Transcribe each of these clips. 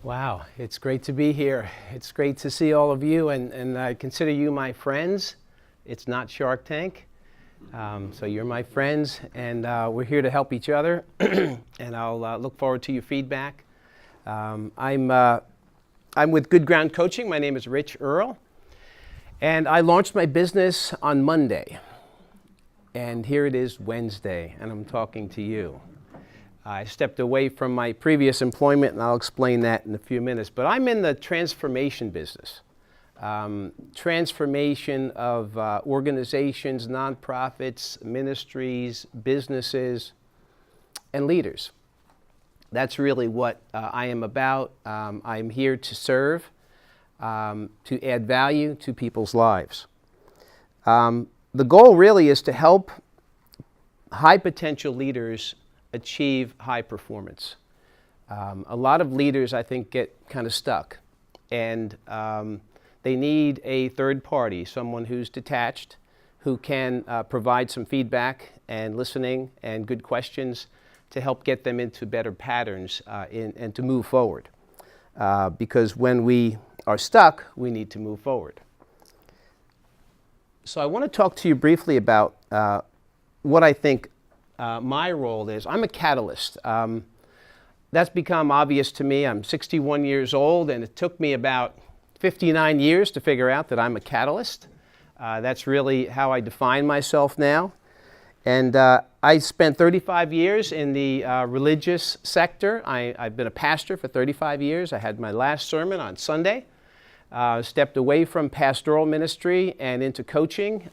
Wow, it's great to be here. It's great to see all of you, and I consider you my friends. It's not Shark Tank, so you're my friends, and we're here to help each other, and I'll look forward to your feedback. I'm with Good Ground Coaching. My name is Rich Earl, and I launched my business on Monday, and here it is Wednesday, and I'm talking to you. I stepped away from my previous employment, and I'll explain that in a few minutes. But I'm in the transformation business. Transformation of organizations, nonprofits, ministries, businesses, and leaders. That's really what I am about. I'm here to serve, to add value to people's lives. The goal really is to help high potential leaders achieve high performance. A lot of leaders, I think, get kind of stuck, and they need a third party, someone who's detached, who can provide some feedback and listening and good questions to help get them into better patterns and to move forward. Because when we are stuck, we need to move forward. So I want to talk to you briefly about what I think my role is. I'm a catalyst. That's become obvious to me. I'm 61 years old, and it took me about 59 years to figure out that I'm a catalyst. That's really how I define myself now. And I spent 35 years in the religious sector. I've been a pastor for 35 years. I had my last sermon on Sunday. Stepped away from pastoral ministry and into coaching,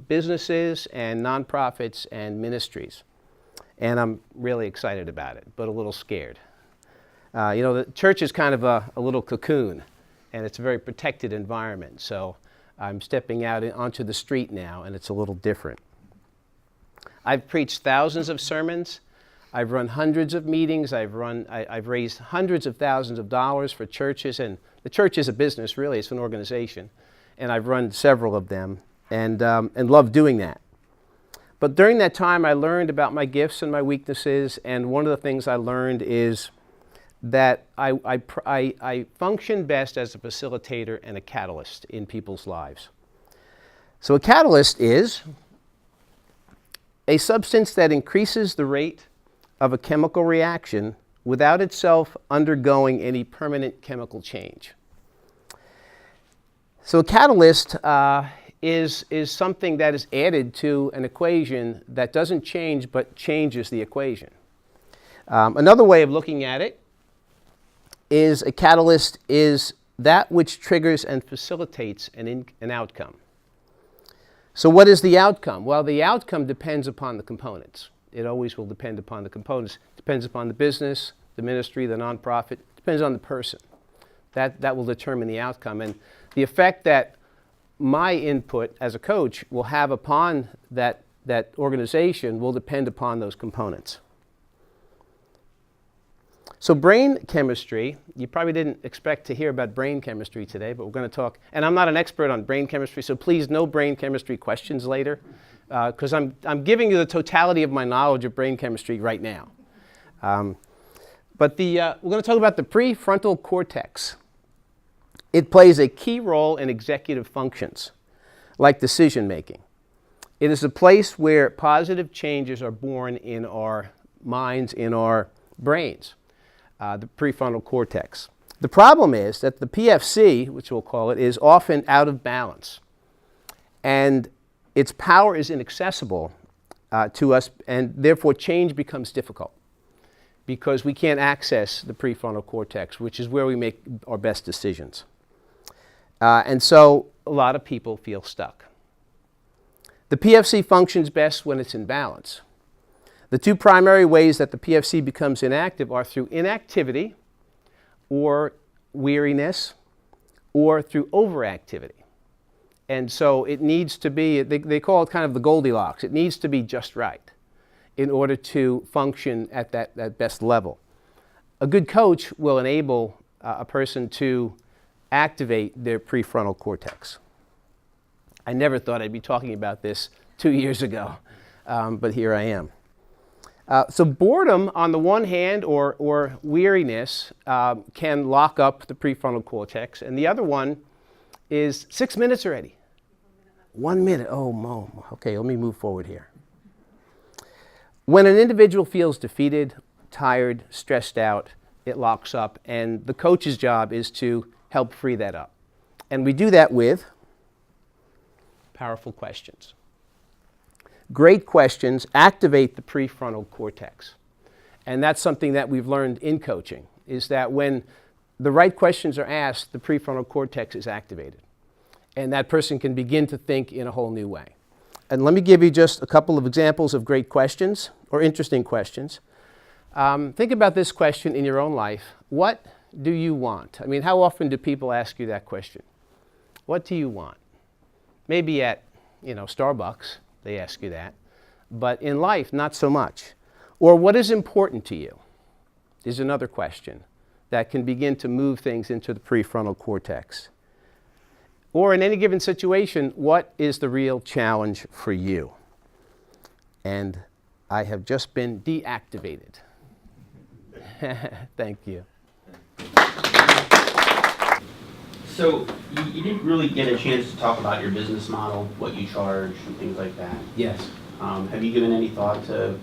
businesses and nonprofits and ministries. And I'm really excited about it, but a little scared. The church is kind of a little cocoon, and it's a very protected environment. So I'm stepping out onto the street now, and it's a little different. I've preached thousands of sermons. I've run hundreds of meetings. I've raised hundreds of thousands of dollars for churches, and the church is a business, really. It's an organization, and I've run several of them, and love doing that. But during that time, I learned about my gifts and my weaknesses, and one of the things I learned is that I function best as a facilitator and a catalyst in people's lives. So a catalyst is a substance that increases the rate of a chemical reaction without itself undergoing any permanent chemical change. So a catalyst is something that is added to an equation that doesn't change but changes the equation. Another way of looking at it is a catalyst is that which triggers and facilitates an outcome. So what is the outcome? Well, the outcome depends upon the components. It always will depend upon the components. It depends upon the business, the ministry, the nonprofit. It depends on the person. That will determine the outcome. And the effect that my input as a coach will have upon that organization will depend upon those components. So brain chemistry, you probably didn't expect to hear about brain chemistry today, but we're going to talk, and I'm not an expert on brain chemistry, so please no brain chemistry questions later, because I'm giving you the totality of my knowledge of brain chemistry right now. But we're going to talk about the prefrontal cortex. It plays a key role in executive functions, like decision making. It is a place where positive changes are born in our minds, in our brains, the prefrontal cortex. The problem is that the PFC, which we'll call it, is often out of balance. And its power is inaccessible to us, and therefore change becomes difficult because we can't access the prefrontal cortex, which is where we make our best decisions. And so a lot of people feel stuck. The PFC functions best when it's in balance. The two primary ways that the PFC becomes inactive are through inactivity or weariness or through overactivity. And so it needs to be, they call it kind of the Goldilocks. It needs to be just right in order to function at that best level. A good coach will enable a person to activate their prefrontal cortex. I never thought I'd be talking about this 2 years ago, but here I am. So boredom, on the one hand, or weariness, can lock up the prefrontal cortex, and the other one is 6 minutes already. 1 minute. Oh, Mom. Okay, let me move forward here. When an individual feels defeated, tired, stressed out, it locks up, and the coach's job is to help free that up. And we do that with powerful questions. Great questions activate the prefrontal cortex. And that's something that we've learned in coaching, is that when the right questions are asked, the prefrontal cortex is activated. And that person can begin to think in a whole new way. And let me give you just a couple of examples of great questions or interesting questions. Think about this question in your own life. What do you want? I mean, how often do people ask you that question? What do you want? Maybe at, Starbucks, they ask you that. But in life, not so much. Or what is important to you is another question that can begin to move things into the prefrontal cortex. Or in any given situation, what is the real challenge for you? And I have just been deactivated. Thank you. So you didn't really get a chance to talk about your business model, what you charge, and things like that. Yes. Have you given any thought to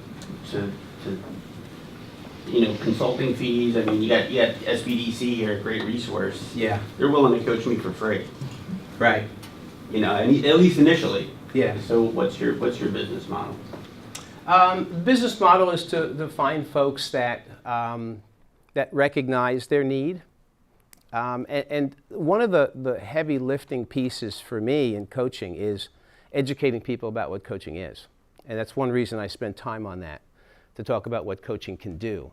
consulting fees? I mean, you got SBDC here, a great resource. Yeah. They're willing to coach me for free. Right. At least initially. Yeah. So what's your business model? Business model is to find folks that recognize their need. And one of the heavy lifting pieces for me in coaching is educating people about what coaching is. And that's one reason I spend time on that, to talk about what coaching can do.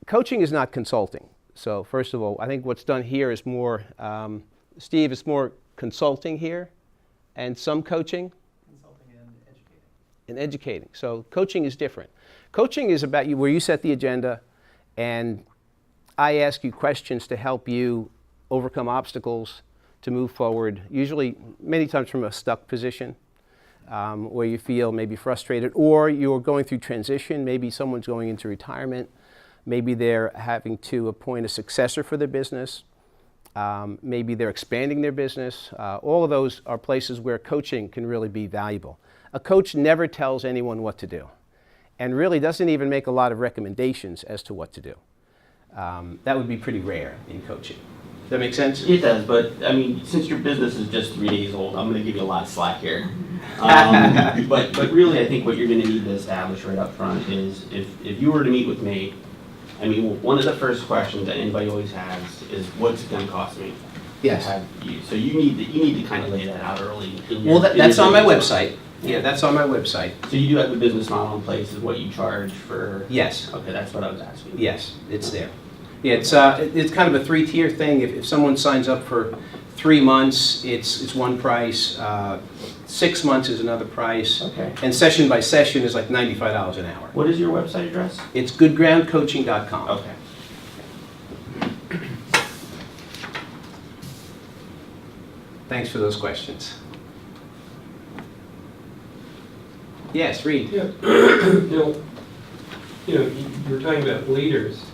Coaching is not consulting. So first of all, I think what's done here is more, Steve, it's more consulting here and some coaching. Consulting and educating. And educating. So coaching is different. Coaching is about where you set the agenda, and I ask you questions to help you overcome obstacles, to move forward, usually many times from a stuck position where you feel maybe frustrated, or you're going through transition. Maybe someone's going into retirement. Maybe they're having to appoint a successor for their business. Maybe they're expanding their business. All of those are places where coaching can really be valuable. A coach never tells anyone what to do, and really doesn't even make a lot of recommendations as to what to do. That would be pretty rare in coaching. Does that make sense? It does, but I mean, since your business is just 3 days old, I'm going to give you a lot of slack here. But really, I think what you're going to need to establish right up front is if you were to meet with me, I mean, one of the first questions that anybody always has is, what's it going to cost me? Yes. So you need to kind of lay that out early. That's on my website. Yeah, that's on my website. So you do have a business model in place, is what you charge for? Yes. Okay, that's what I was asking. Yes, it's there. Yeah, it's kind of a 3-tier thing. If someone signs up for 3 months, it's one price. 6 months is another price. Okay. And session by session is like $95 an hour. What is your website address? It's goodgroundcoaching.com. Okay. Thanks for those questions. Yes, Reed. Yeah. You're talking about leaders.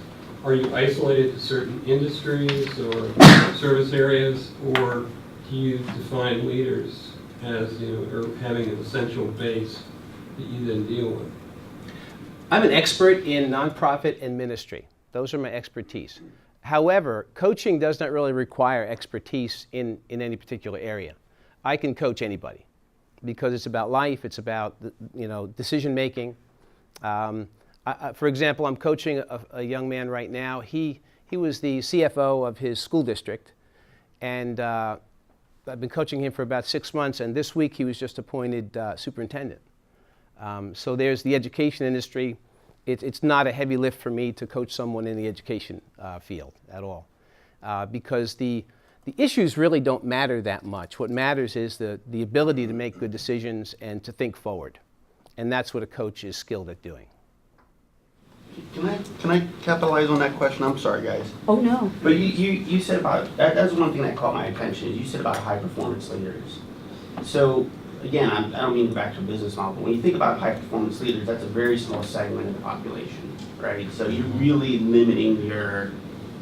Are you isolated to certain industries or service areas, or do you define leaders as, or having an essential base that you then deal with? I'm an expert in nonprofit and ministry. Those are my expertise. However, coaching does not really require expertise in any particular area. I can coach anybody because it's about life, it's about decision making. For example, I'm coaching a young man right now. He was the CFO of his school district, and I've been coaching him for about 6 months, and this week he was just appointed superintendent. So there's the education industry. It's not a heavy lift for me to coach someone in the education field at all, because the issues really don't matter that much. What matters is the ability to make good decisions and to think forward, and that's what a coach is skilled at doing. Can I capitalize on that question? I'm sorry, guys. Oh, no. But you said about, that's one thing that caught my attention, is you said about high performance leaders. So again, I don't mean to back to a business model, but when you think about high performance leaders, that's a very small segment of the population, right? So you're really limiting your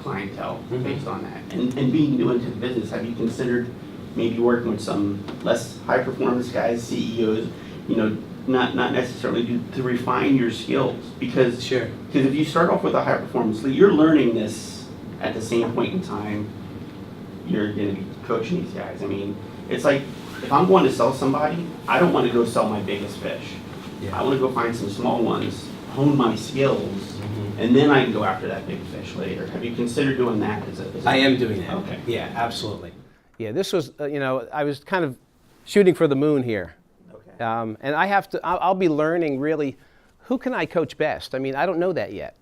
clientele based on that. And being new into the business, have you considered maybe working with some less high performance guys, CEOs, you know, not necessarily to refine your skills? Because if you start off with a high performance lead, you're learning this at the same point in time you're going to be coaching these guys. I mean, it's like, if I'm going to sell somebody, I don't want to go sell my biggest fish. I want to go find some small ones, hone my skills, and then I can go after that big fish later. Have you considered doing that? I am doing that. Okay. Yeah, absolutely. Yeah, this was, you know, I was kind of shooting for the moon here. Okay. And I have to, I'll be learning really, who can I coach best? I mean, I don't know that yet.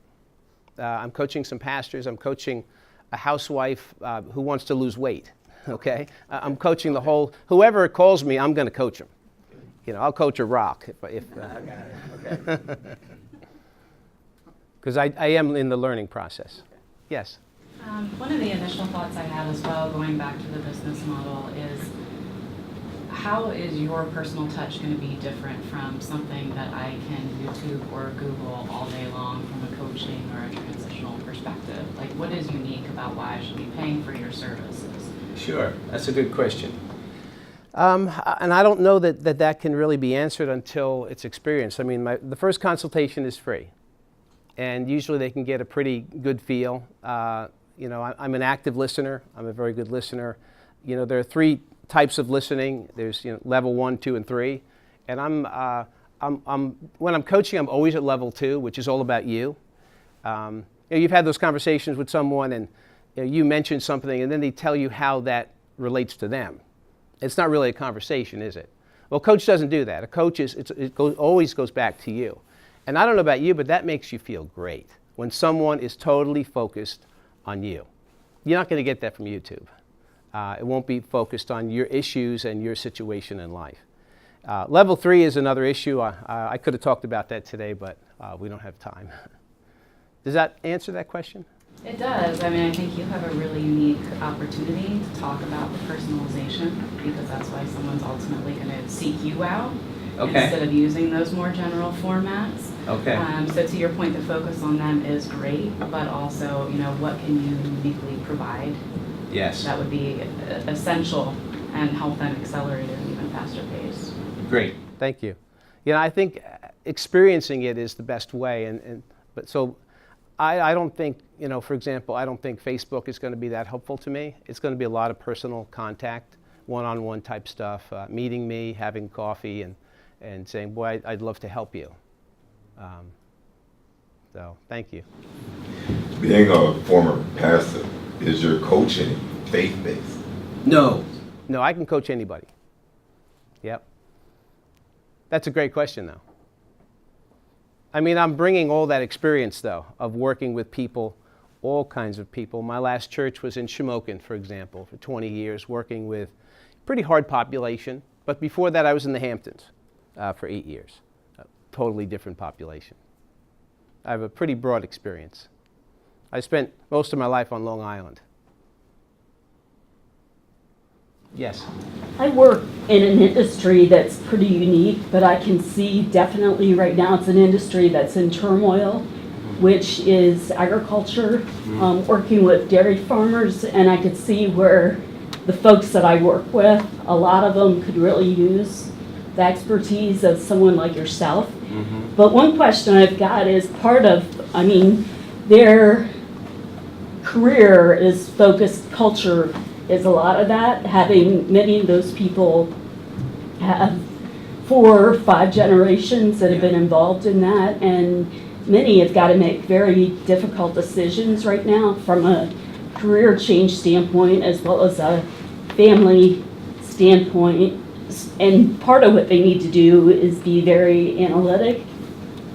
I'm coaching some pastors. I'm coaching a housewife who wants to lose weight. Okay, I'm coaching the whole. Whoever calls me, I'm going to coach them. You know, I'll coach a rock if because I am in the learning process. Yes. One of the initial thoughts I had as well, going back to the business model, is how is your personal touch going to be different from something that I can YouTube or Google all day long from a coaching or a transitional perspective? Like, what is unique about why I should be paying for your services? Sure, that's a good question. And I don't know that can really be answered until it's experienced. I mean, the first consultation is free, and usually they can get a pretty good feel. You know, I'm an active listener. I'm a very good listener. You know, there are 3 types of listening. There's, you know, level 1, 2, and 3, and when I'm coaching, I'm always at level 2, which is all about you. You know, you've had those conversations with someone, and you mention something, and then they tell you how that relates to them. It's not really a conversation, is it? Well, coach doesn't do that. A coach always goes back to you. And I don't know about you, but that makes you feel great when someone is totally focused on you. You're not going to get that from YouTube. It won't be focused on your issues and your situation in life. Level 3 is another issue. I could have talked about that today, but we don't have time. Does that answer that question? It does. I mean, I think you have a really unique opportunity to talk about the personalization, because that's why someone's ultimately going to seek you out instead of using those more general formats. Okay. So to your point, the focus on them is great, but also, you know, what can you uniquely provide? Yes. That would be essential and help them accelerate at an even faster pace. Great. Thank you. You know, I think experiencing it is the best way, but so I don't think, you know, for example, I don't think Facebook is going to be that helpful to me. It's going to be a lot of personal contact, one-on-one type stuff, meeting me, having coffee, and saying, boy, I'd love to help you. So, thank you. Being a former pastor, is your coaching faith-based? No. No, I can coach anybody. Yep. That's a great question, though. I mean, I'm bringing all that experience, though, of working with people, all kinds of people. My last church was in Shamokin, for example, for 20 years, working with pretty hard population. But before that, I was in the Hamptons for 8 years. A totally different population. I have a pretty broad experience. I spent most of my life on Long Island. Yes. I work in an industry that's pretty unique, but I can see definitely right now it's an industry that's in turmoil, which is agriculture, working with dairy farmers, and I could see where the folks that I work with, a lot of them could really use the expertise of someone like yourself. But one question I've got is part of, I mean, their career is focused, culture is a lot of that, having many of those people have 4 or 5 generations that have been involved in that, and many have got to make very difficult decisions right now from a career change standpoint as well as a family standpoint. And part of what they need to do is be very analytic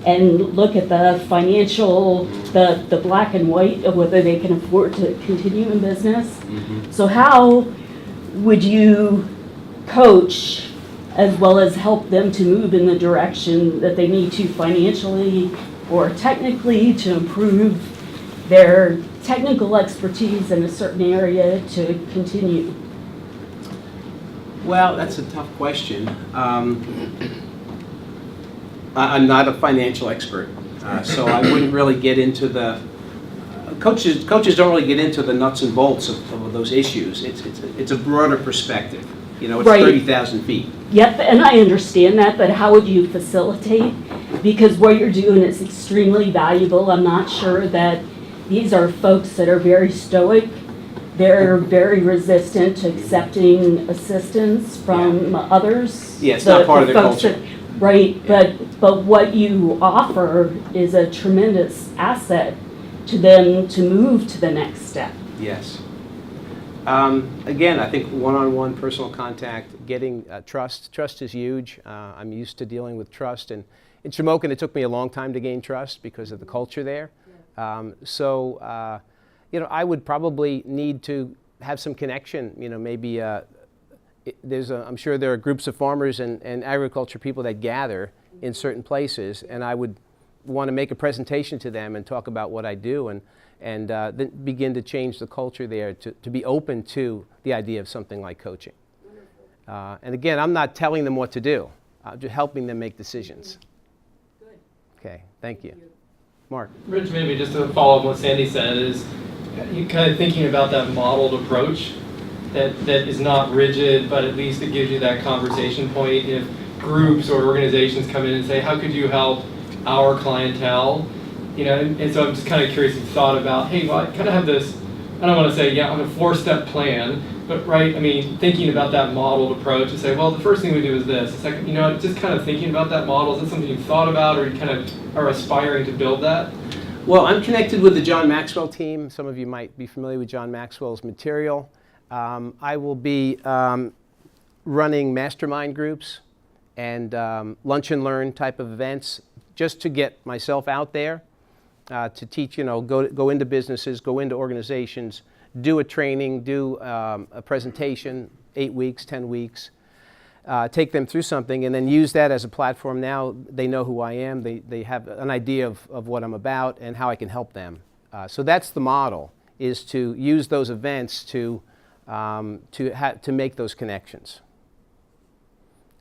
and look at the financial, the black and white of whether they can afford to continue in business. So how would you coach as well as help them to move in the direction that they need to financially or technically to improve their technical expertise in a certain area to continue? Well, that's a tough question. I'm not a financial expert, so I wouldn't really get into the coaches don't really get into the nuts and bolts of those issues. It's a broader perspective. You know, it's Right. 30,000 feet. Yep, and I understand that, but how would you facilitate? Because what you're doing is extremely valuable. I'm not sure that these are folks that are very stoic. They're very resistant to accepting assistance from others. Yeah, it's not part of their folks culture. Right, but what you offer is a tremendous asset to them to move to the next step. Yes. Again, I think one-on-one personal contact, getting trust. Trust is huge. I'm used to dealing with trust. And in Shamokin, it took me a long time to gain trust because of the culture there. You know, I would probably need to have some connection. You know, maybe I'm sure there are groups of farmers and agriculture people that gather in certain places, and I would want to make a presentation to them and talk about what I do, and then begin to change the culture there to be open to the idea of something like coaching. And again, I'm not telling them what to do. I'm just helping them make decisions. Good. Okay, thank you. Mark. Rich, maybe just to follow up on what Sandy said, is you kind of thinking about that modeled approach that is not rigid, but at least it gives you that conversation point. If groups or organizations come in and say, how could you help our clientele? You know, and so I'm just kind of curious if you thought about, hey, well, I kind of have this, I don't want to say, yeah, on a 4-step plan, but right, I mean, thinking about that modeled approach and say, well, the first thing we do is this. The second, you know, just kind of thinking about that model. Is that something you've thought about, or you kind of are aspiring to build that? Well, I'm connected with the John Maxwell team. Some of you might be familiar with John Maxwell's material. I will be running mastermind groups and lunch and learn type of events just to get myself out there to teach, you know, go into businesses, go into organizations, do a training, do a presentation, 8 weeks, 10 weeks, take them through something, and then use that as a platform. Now they know who I am. They have an idea of what I'm about and how I can help them. So that's the model, is to use those events to make those connections.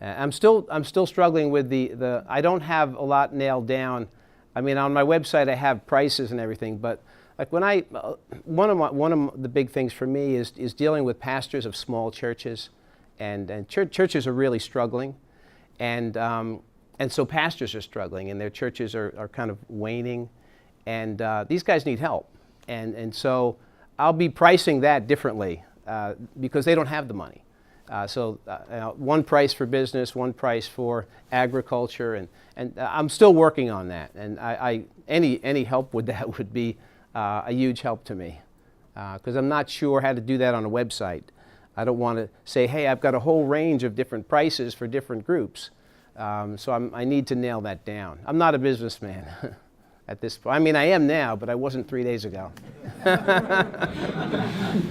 I'm still struggling with the I don't have a lot nailed down. I mean, on my website I have prices and everything, but like when one of the big things for me is dealing with pastors of small churches, and churches are really struggling, and so pastors are struggling, and their churches are kind of waning, and these guys need help, and so I'll be pricing that differently because they don't have the money. One price for business, one price for agriculture, and I'm still working on that. And any help with that would be a huge help to me, because I'm not sure how to do that on a website. I don't want to say, hey, I've got a whole range of different prices for different groups. So I need to nail that down. I'm not a businessman at this point. I mean, I am now, but I wasn't 3 days ago.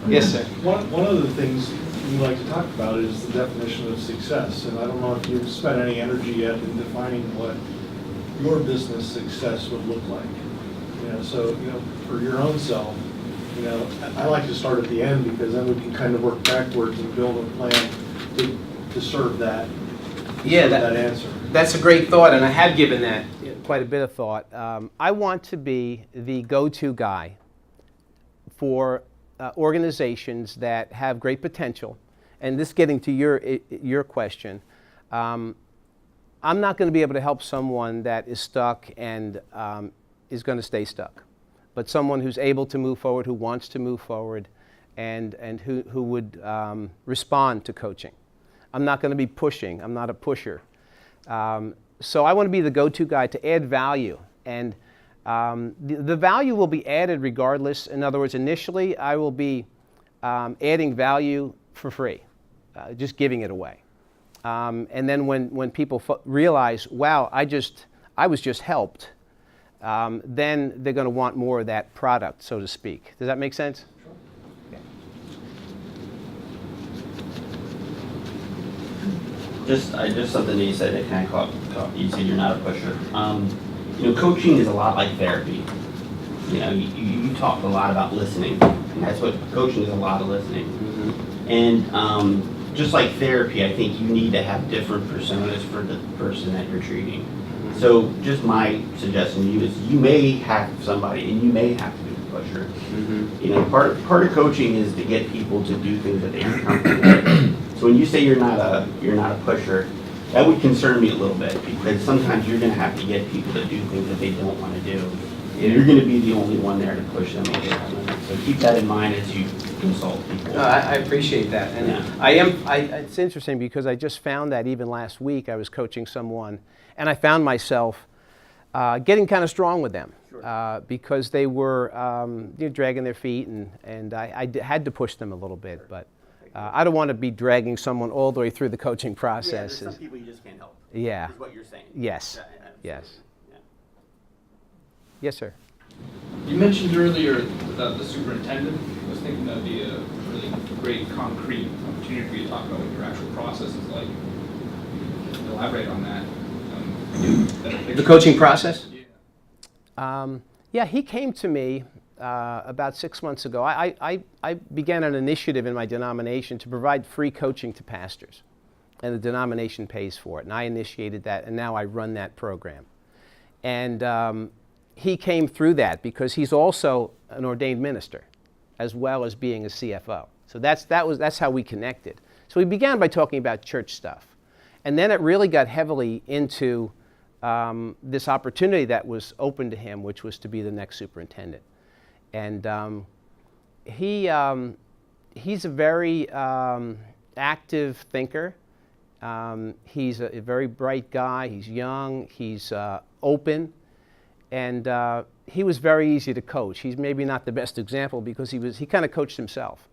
Yes, sir. One of the things we like to talk about is the definition of success, and I don't know if you've spent any energy yet in defining what your business success would look like. You know, so, you know, for your own self, you know, I like to start at the end, because then we can kind of work backwards and build a plan to serve that. That answer. That's a great thought, and I have given that quite a bit of thought. I want to be the go-to guy for organizations that have great potential, and this getting to your question, I'm not going to be able to help someone that is stuck and is going to stay stuck, but someone who's able to move forward, who wants to move forward, and who would respond to coaching. I'm not going to be pushing. I'm not a pusher. So I want to be the go-to guy to add value, and the value will be added regardless. In other words, initially I will be adding value for free, just giving it away. And then when people realize, wow, I was just helped, then they're going to want more of that product, so to speak. Does that make sense? Just something that you said that kind of caught you said you're not a pusher. You know, coaching is a lot like therapy. You know, you talked a lot about listening, and that's what coaching is, a lot of listening. Mm-hmm. And just like therapy, I think you need to have different personas for the person that you're treating. So just my suggestion to you is you may have somebody, and you may have to be the pusher. You know, part of coaching is to get people to do things that they aren't comfortable with. So when you say you're not a pusher, that would concern me a little bit, because sometimes you're going to have to get people to do things that they don't want to do. And you're going to be the only one there to push them over that limit. So keep that in mind as you consult people. No, I appreciate that. And Yeah. it's interesting because I just found that even last week I was coaching someone, and I found myself getting kind of strong with them because they were dragging their feet, and I had to push them a little bit. But I don't want to be dragging someone all the way through the coaching Yeah, process. there's some people you just can't help. Yeah. Is what you're saying. Yes. Yeah, absolutely. Yes. Yeah. Yes, sir. You mentioned earlier about the superintendent. I was thinking that'd be a really great concrete opportunity for you to talk about what your actual process is like. Elaborate on that. The coaching process? Yeah. Yeah, he came to me about 6 months ago. I began an initiative in my denomination to provide free coaching to pastors, and the denomination pays for it. And I initiated that, and now I run that program. And he came through that because he's also an ordained minister, as well as being a CFO. So that's how we connected. So we began by talking about church stuff, and then it really got heavily into this opportunity that was open to him, which was to be the next superintendent. And he's a very active thinker. He's a very bright guy. He's young. He's open. And he was very easy to coach. He's maybe not the best example because he kind of coached himself.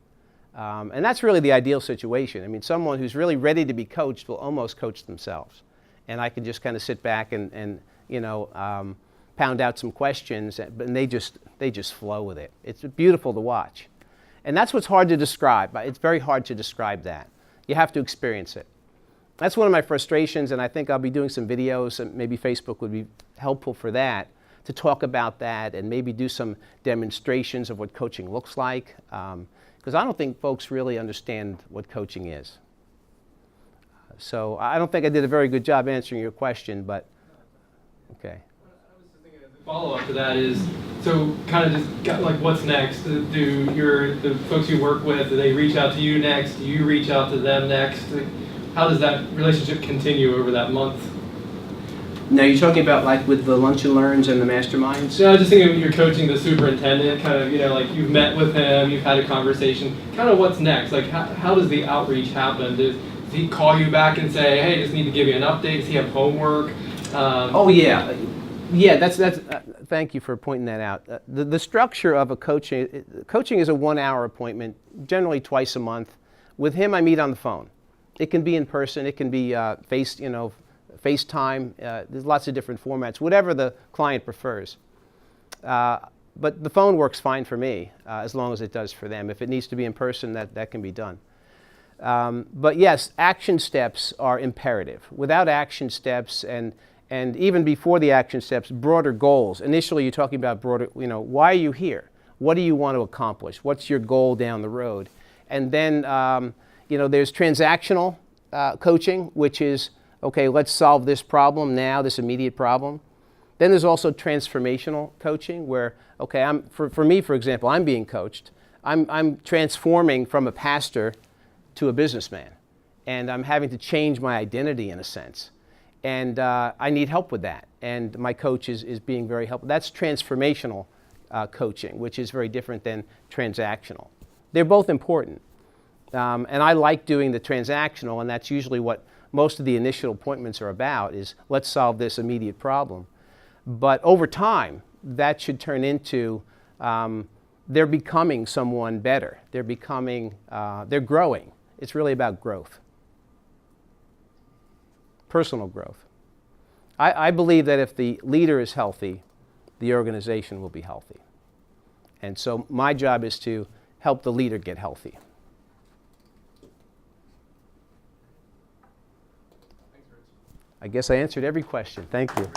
And that's really the ideal situation. I mean, someone who's really ready to be coached will almost coach themselves. And I can just kind of sit back and pound out some questions, and they just flow with it. It's beautiful to watch. And that's what's hard to describe. It's very hard to describe that. You have to experience it. That's one of my frustrations, and I think I'll be doing some videos, and maybe Facebook would be helpful for that, to talk about that and maybe do some demonstrations of what coaching looks like, because I don't think folks really understand what coaching is. So I don't think I did a very good job answering your question, but okay. Follow-up to that is, so kind of just got, like, what's next? Do the folks you work with, do they reach out to you next? Do you reach out to them next? How does that relationship continue over that month? Now you're talking about like with the lunch and learns and the masterminds? So I was just thinking when you're coaching the superintendent, kind of, like you've met with him, you've had a conversation, kind of what's next? Like how does the outreach happen? Does he call you back and say, hey, just need to give you an update? Does he have homework? Oh yeah. Yeah, that's thank you for pointing that out. The structure of a coaching is a 1-hour appointment, generally twice a month. With him, I meet on the phone. It can be in person, it can be FaceTime. There's lots of different formats, whatever the client prefers. But the phone works fine for me, as long as it does for them. If it needs to be in person, that can be done. But yes, action steps are imperative. Without action steps and even before the action steps, broader goals. Initially, you're talking about broader, why are you here? What do you want to accomplish? What's your goal down the road? And then, there's transactional coaching, which is, okay, let's solve this problem now, this immediate problem. Then there's also transformational coaching where, okay, for me, for example, I'm being coached. I'm transforming from a pastor to a businessman. And I'm having to change my identity in a sense. And I need help with that. And my coach is being very helpful. That's transformational coaching, which is very different than transactional. They're both important. And I like doing the transactional, and that's usually what most of the initial appointments are about, is let's solve this immediate problem. But over time, that should turn into they're becoming someone better. They're growing. It's really about growth. Personal growth. I believe that if the leader is healthy, the organization will be healthy. And so my job is to help the leader get healthy. I guess I answered every question. Thank you.